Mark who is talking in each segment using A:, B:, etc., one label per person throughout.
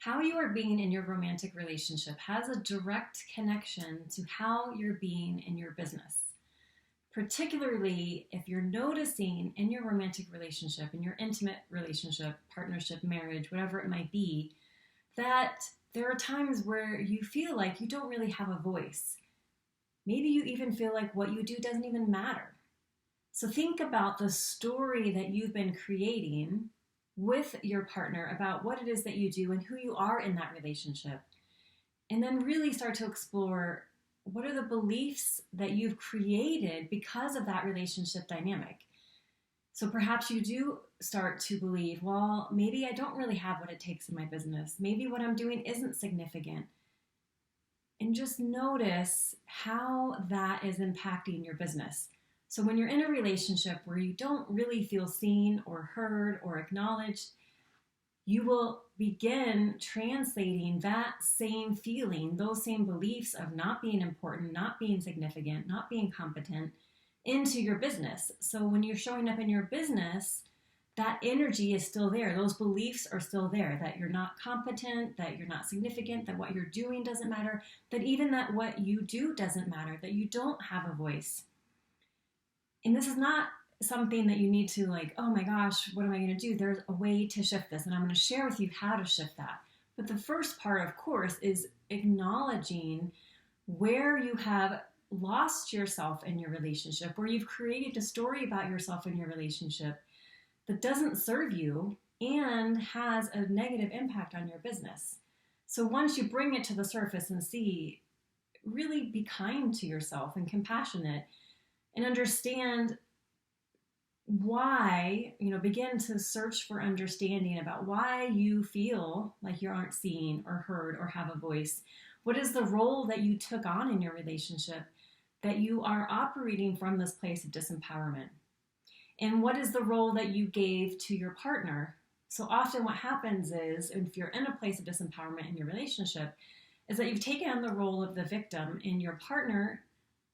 A: How you are being in your romantic relationship has a direct connection to how you're being in your business. Particularly if you're noticing in your romantic relationship, in your intimate relationship, partnership, marriage, whatever it might be, that there are times where you feel like you don't really have a voice. Maybe you even feel like what you do doesn't even matter. So think about the story that you've been creating with your partner about what it is that you do and who you are in that relationship. And then really start to explore what are the beliefs that you've created because of that relationship dynamic. So perhaps you do start to believe, well, maybe I don't really have what it takes in my business. Maybe what I'm doing isn't significant. And just notice how that is impacting your business. So when you're in a relationship where you don't really feel seen or heard or acknowledged, you will begin translating that same feeling, those same beliefs of not being important, not being significant, not being competent into your business. So when you're showing up in your business, that energy is still there. Those beliefs are still there, that you're not competent, that you're not significant, that what you're doing doesn't matter, that even that what you do doesn't matter, that you don't have a voice. And this is not something that you need to like, oh my gosh, what am I going to do? There's a way to shift this, and I'm going to share with you how to shift that. But the first part, of course, is acknowledging where you have lost yourself in your relationship, where you've created a story about yourself in your relationship that doesn't serve you and has a negative impact on your business. So once you bring it to the surface and see, really be kind to yourself and compassionate and understand why, begin to search for understanding about why you feel like you aren't seen or heard or have a voice. What is the role that you took on in your relationship that you are operating from this place of disempowerment? And what is the role that you gave to your partner? So often what happens is, if you're in a place of disempowerment in your relationship, is that you've taken on the role of the victim and your partner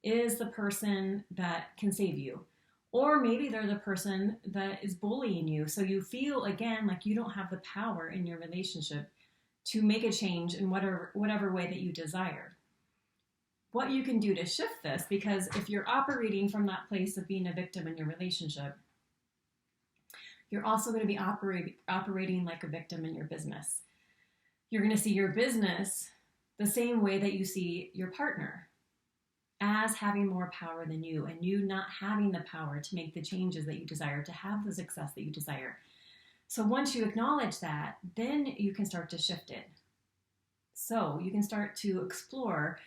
A: is the person that can save you. Or maybe they're the person that is bullying you. So you feel, again, like you don't have the power in your relationship to make a change in whatever way that you desire. What you can do to shift this, because if you're operating from that place of being a victim in your relationship, you're also going to be operating like a victim in your business. You're going to see your business the same way that you see your partner, as having more power than you, and you not having the power to make the changes that you desire, to have the success that you desire. So once you acknowledge that, then you can start to shift it. So you can start to explore,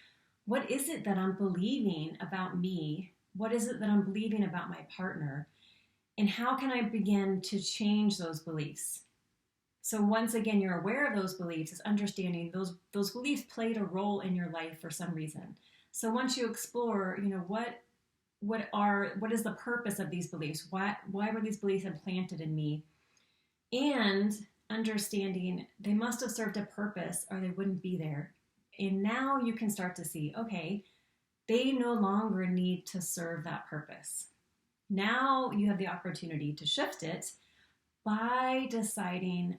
A: what is it that I'm believing about me? What is it that I'm believing about my partner? And how can I begin to change those beliefs? So once again, you're aware of those beliefs, is understanding those beliefs played a role in your life for some reason. So once you explore, what is the purpose of these beliefs? Why were these beliefs implanted in me? And understanding they must have served a purpose or they wouldn't be there. And now you can start to see, okay, they no longer need to serve that purpose. Now you have the opportunity to shift it by deciding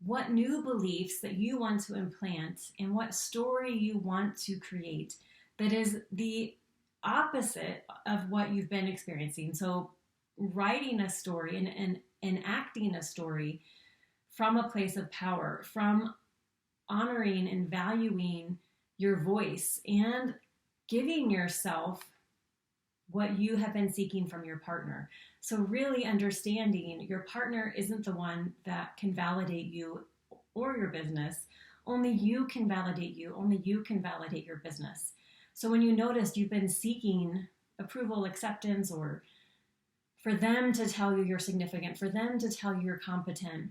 A: what new beliefs that you want to implant and what story you want to create that is the opposite of what you've been experiencing. So writing a story and enacting a story from a place of power, from honoring and valuing your voice and giving yourself what you have been seeking from your partner. So really understanding your partner isn't the one that can validate you or your business. Only you can validate you. Only you can validate your business. So when you notice you've been seeking approval, acceptance, or for them to tell you you're significant, for them to tell you you're competent,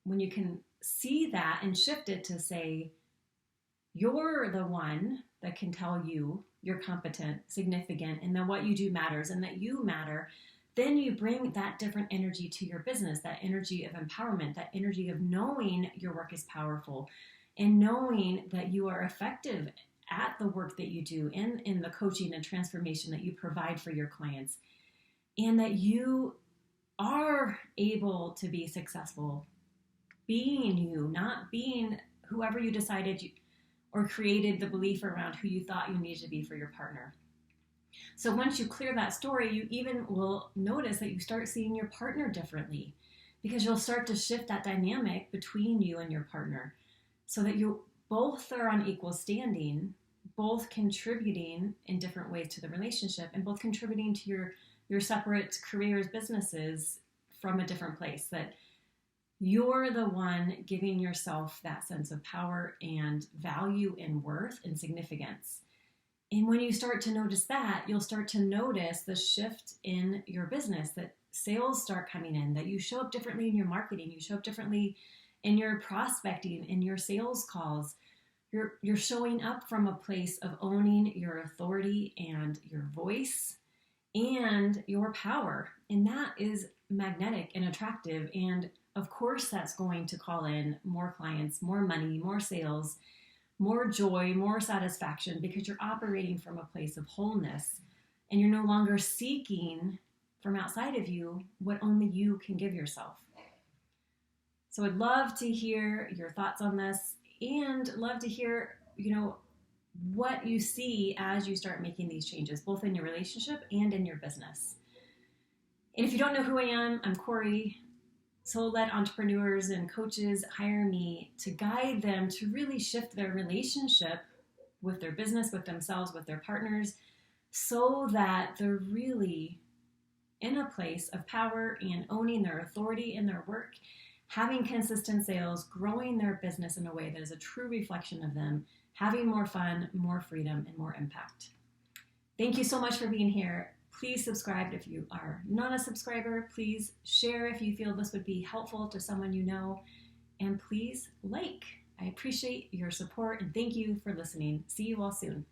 A: when you can see that and shift it to say, you're the one that can tell you you're competent, significant, and that what you do matters and that you matter, then you bring that different energy to your business, that energy of empowerment, that energy of knowing your work is powerful and knowing that you are effective at the work that you do in the coaching and transformation that you provide for your clients, and that you are able to be successful being you, not being whoever you decided you, or created the belief around who you thought you needed to be for your partner. So once you clear that story, you even will notice that you start seeing your partner differently, because you'll start to shift that dynamic between you and your partner so that you both are on equal standing, both contributing in different ways to the relationship, and both contributing to your separate careers, businesses from a different place. That you're the one giving yourself that sense of power and value and worth and significance. And when you start to notice that, you'll start to notice the shift in your business, that sales start coming in, that you show up differently in your marketing, you show up differently in your prospecting, in your sales calls. You're showing up from a place of owning your authority and your voice and your power. And that is magnetic and attractive. And of course, that's going to call in more clients, more money, more sales, more joy, more satisfaction, because you're operating from a place of wholeness and you're no longer seeking from outside of you what only you can give yourself. So I'd love to hear your thoughts on this, and love to hear, what you see as you start making these changes, both in your relationship and in your business. And if you don't know who I am, I'm Corey. Soul-led entrepreneurs and coaches hire me to guide them to really shift their relationship with their business, with themselves, with their partners, so that they're really in a place of power and owning their authority in their work, having consistent sales, growing their business in a way that is a true reflection of them, having more fun, more freedom, and more impact. Thank you so much for being here. Please subscribe if you are not a subscriber. Please share if you feel this would be helpful to someone you know. And please like. I appreciate your support and thank you for listening. See you all soon.